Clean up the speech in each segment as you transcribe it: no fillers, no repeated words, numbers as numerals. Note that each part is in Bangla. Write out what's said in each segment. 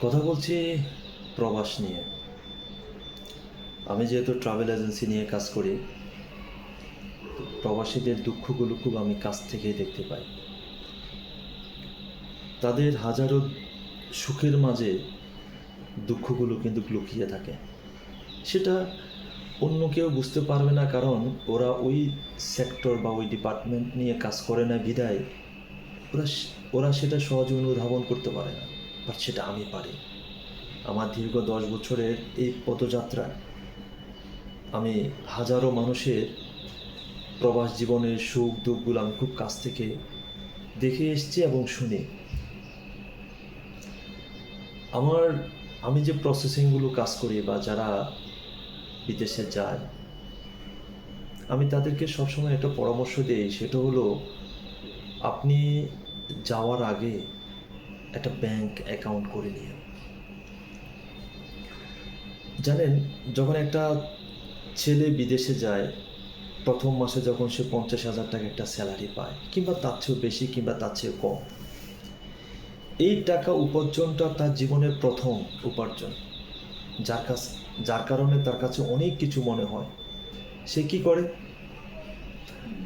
কথা বলছি প্রবাস নিয়ে। আমি যেহেতু ট্রাভেল এজেন্সি নিয়ে কাজ করি, প্রবাসীদের দুঃখগুলো খুব আমি কাছ থেকেই দেখতে পাই। তাদের হাজারো সুখের মাঝে দুঃখগুলো কিন্তু লুকিয়ে থাকে। সেটা অন্য কেউ বুঝতে পারবে না, কারণ ওরা ওই সেক্টর বা ওই ডিপার্টমেন্ট নিয়ে কাজ করে না বিধায় ওরা ওরা সেটা সহজে অনুধাবন করতে পারে না। বাট সেটা আমি পারি। আমার দীর্ঘ 10 বছরের এই পদযাত্রায় আমি হাজারো মানুষের প্রবাস জীবনের সুখ দুঃখগুলো আমি খুব কাছ থেকে দেখে এসেছি এবং শুনি। আমি যে প্রসেসিংগুলো কাজ করি বা যারা বিদেশে যায়, আমি তাদেরকে সবসময় একটা পরামর্শ দিই, সেটা হলো আপনি যাওয়ার আগে একটা ব্যাংক অ্যাকাউন্ট করে নিন। জানেন, যখন একটা ছেলে বিদেশে যায়, প্রথম মাসে যখন সে 50,000 টাকা একটা স্যালারি পায়, কিংবা তার চেয়েও বেশি কিংবা তার চেয়ে কম, এই টাকা উপার্জনটা তার জীবনের প্রথম উপার্জন, যার কারণে তার কাছে অনেক কিছু মনে হয়। সে কি করে?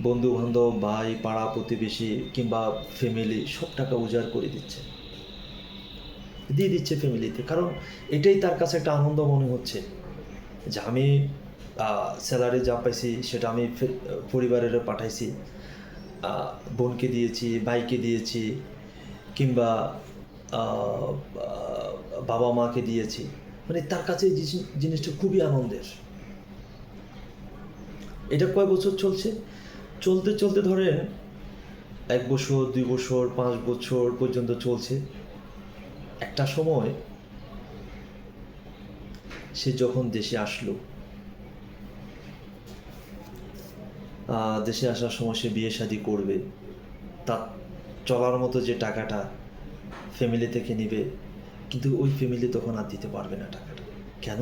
বন্ধু বান্ধব, ভাই, পাড়া প্রতিবেশী কিংবা ফ্যামিলি সব টাকা উজাড় করে দিয়ে দিচ্ছে ফ্যামিলিতে, কারণ এটাই তার কাছে একটা আনন্দ মনে হচ্ছে যে আমি স্যালারি যা পাইছি সেটা আমি পরিবারের পাঠাইছি, বোনকে দিয়েছি, ভাইকে দিয়েছি, কিংবা বাবা মাকে দিয়েছি। মানে তার কাছে এই জিনিসটা খুবই আনন্দের। এটা কয় বছর চলছে? চলতে চলতে ধরেন 1 বছর, 2 বছর, 5 বছর পর্যন্ত চলছে। একটা সময় সে যখন দেশে আসলো, দেশে আসার সময় সে বিয়ে শাদী করবে, তার চলার মতো যে টাকাটা ফ্যামিলি থেকে নেবে, কিন্তু ওই ফ্যামিলি তখন আর দিতে পারবে না টাকাটা। কেন?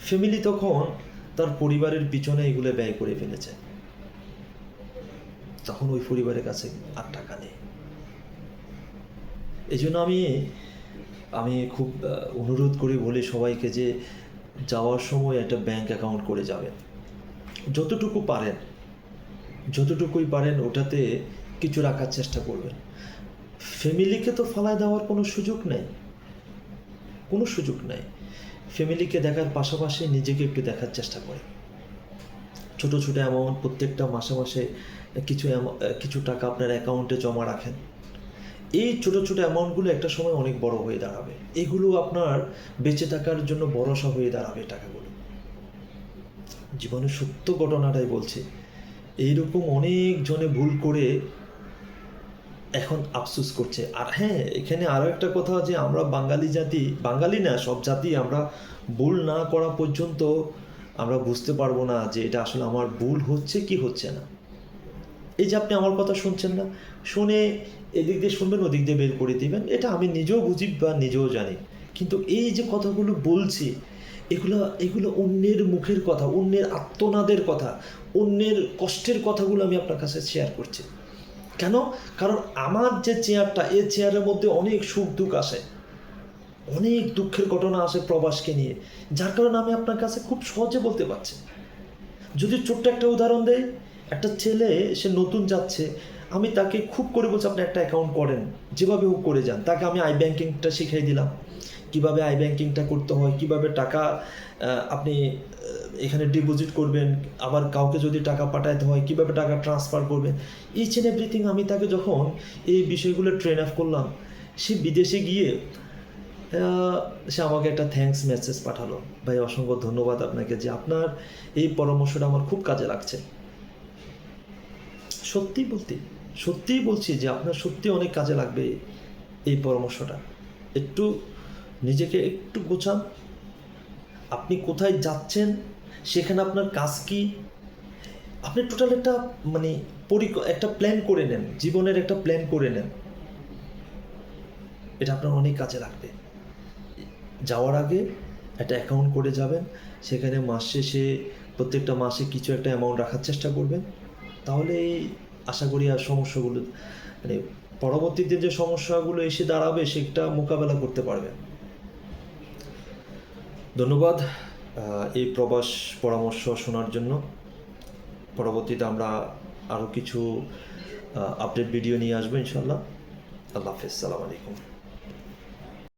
ফ্যামিলি তখন তার পরিবারের পিছনে এগুলো ব্যয় করে ফেলেছে, তখন ওই পরিবারের কাছে আর টাকা নেই। এই জন্য আমি খুব অনুরোধ করি, বলি সবাইকে যে যাওয়ার সময় একটা ব্যাংক অ্যাকাউন্ট করে যাবেন। যতটুকুই পারেন ওটাতে কিছু রাখার চেষ্টা করবেন। ফ্যামিলিকে তো ফালায় দেওয়ার কোনো সুযোগ নেই। ফ্যামিলিকে দেখার পাশাপাশি নিজেকে একটু দেখার চেষ্টা করে। ছোট ছোট অ্যামাউন্ট প্রত্যেকটা মাসে মাসে কিছু টাকা আপনার অ্যাকাউন্টে জমা রাখেন। এই ছোট ছোট অ্যামাউন্টগুলো একটা সময় অনেক বড় হয়ে দাঁড়াবে। এগুলো আপনার বেঁচে থাকার জন্য ভরসা হয়ে দাঁড়াবে টাকাগুলো। জীবনের সত্য ঘটনাটাই বলছি। এইরকম অনেক জনে ভুল করে এখন আফসোস করছে। আর হ্যাঁ, এখানে আরও একটা কথা, যে আমরা বাঙালি না, সব জাতি আমরা ভুল না করা পর্যন্ত আমরা বুঝতে পারবো না যে এটা আসলে আমার ভুল হচ্ছে কি হচ্ছে না। এই যে আপনি আমার কথা শুনছেন না, শুনে এদিক দিয়ে শুনবেন, ওদিক দিয়ে বের করে দিবেন, এটা আমি নিজেও বুঝি বা নিজেও জানি। কিন্তু এই যে কথাগুলো বলছি, এগুলো অন্যের মুখের কথা, অন্যের আর্তনাদের কথা, অন্যের কষ্টের কথাগুলো আমি আপনার কাছে শেয়ার করছি। কেন? কারণ আমার যে চেয়ারটা, এই চেয়ারের মধ্যে অনেক সুখ দুঃখ আসে, অনেক দুঃখের ঘটনা আসে প্রবাসকে নিয়ে, যার কারণে আমি আপনার কাছে খুব সহজে বলতে পারছি। যদি ছোট্ট একটা উদাহরণ দেয়, একটা ছেলে সে নতুন যাচ্ছে, আমি তাকে খুব করে বলছি আপনি একটা অ্যাকাউন্ট করেন, যেভাবে হোক করে যান। তাকে আমি আই ব্যাংকিংটা শিখিয়ে দিলাম, কিভাবে আই ব্যাংকিংটা করতে হয়, কিভাবে টাকা আপনি এখানে ডিপোজিট করবেন, আবার কাউকে যদি টাকা পাঠাতে হয় কিভাবে টাকা ট্রান্সফার করবেন, ইচ অ্যান্ড এভরিথিং আমি তাকে যখন এই বিষয়গুলো ট্রেন আপ করলাম, সে বিদেশে গিয়ে সে আমাকে একটা থ্যাঙ্কস মেসেজ পাঠালো, ভাই অসংখ্য ধন্যবাদ আপনাকে, যে আপনার এই পরামর্শটা আমার খুব কাজে লাগছে। সত্যিই বলছি যে আপনার সত্যি অনেক কাজে লাগবে এই পরামর্শটা। একটু নিজেকে একটু গোছান, আপনি কোথায় যাচ্ছেন, সেখানে আপনার কাজ কি, আপনি টোটাল একটা মানে একটা প্ল্যান করে নেন, জীবনের একটা প্ল্যান করে নেন। এটা আপনার অনেক কাজে লাগবে। যাওয়ার আগে একটা অ্যাকাউন্ট করে যাবেন, সেখানে মাস শেষে প্রত্যেকটা মাসে কিছু একটা অ্যামাউন্ট রাখার চেষ্টা করবেন। তাহলে আশা করি আর সমস্যাগুলো, মানে পরবর্তীতে যে সমস্যাগুলো এসে দাঁড়াবে সেটা মোকাবেলা করতে পারবেন। ধন্যবাদ এই প্রবাস পরামর্শ শোনার জন্য। পরবর্তীতে আমরা আরও কিছু আপডেট ভিডিও নিয়ে আসবো ইনশাল্লাহ। আল্লাহ হাফেজ, সালাম আলাইকুম।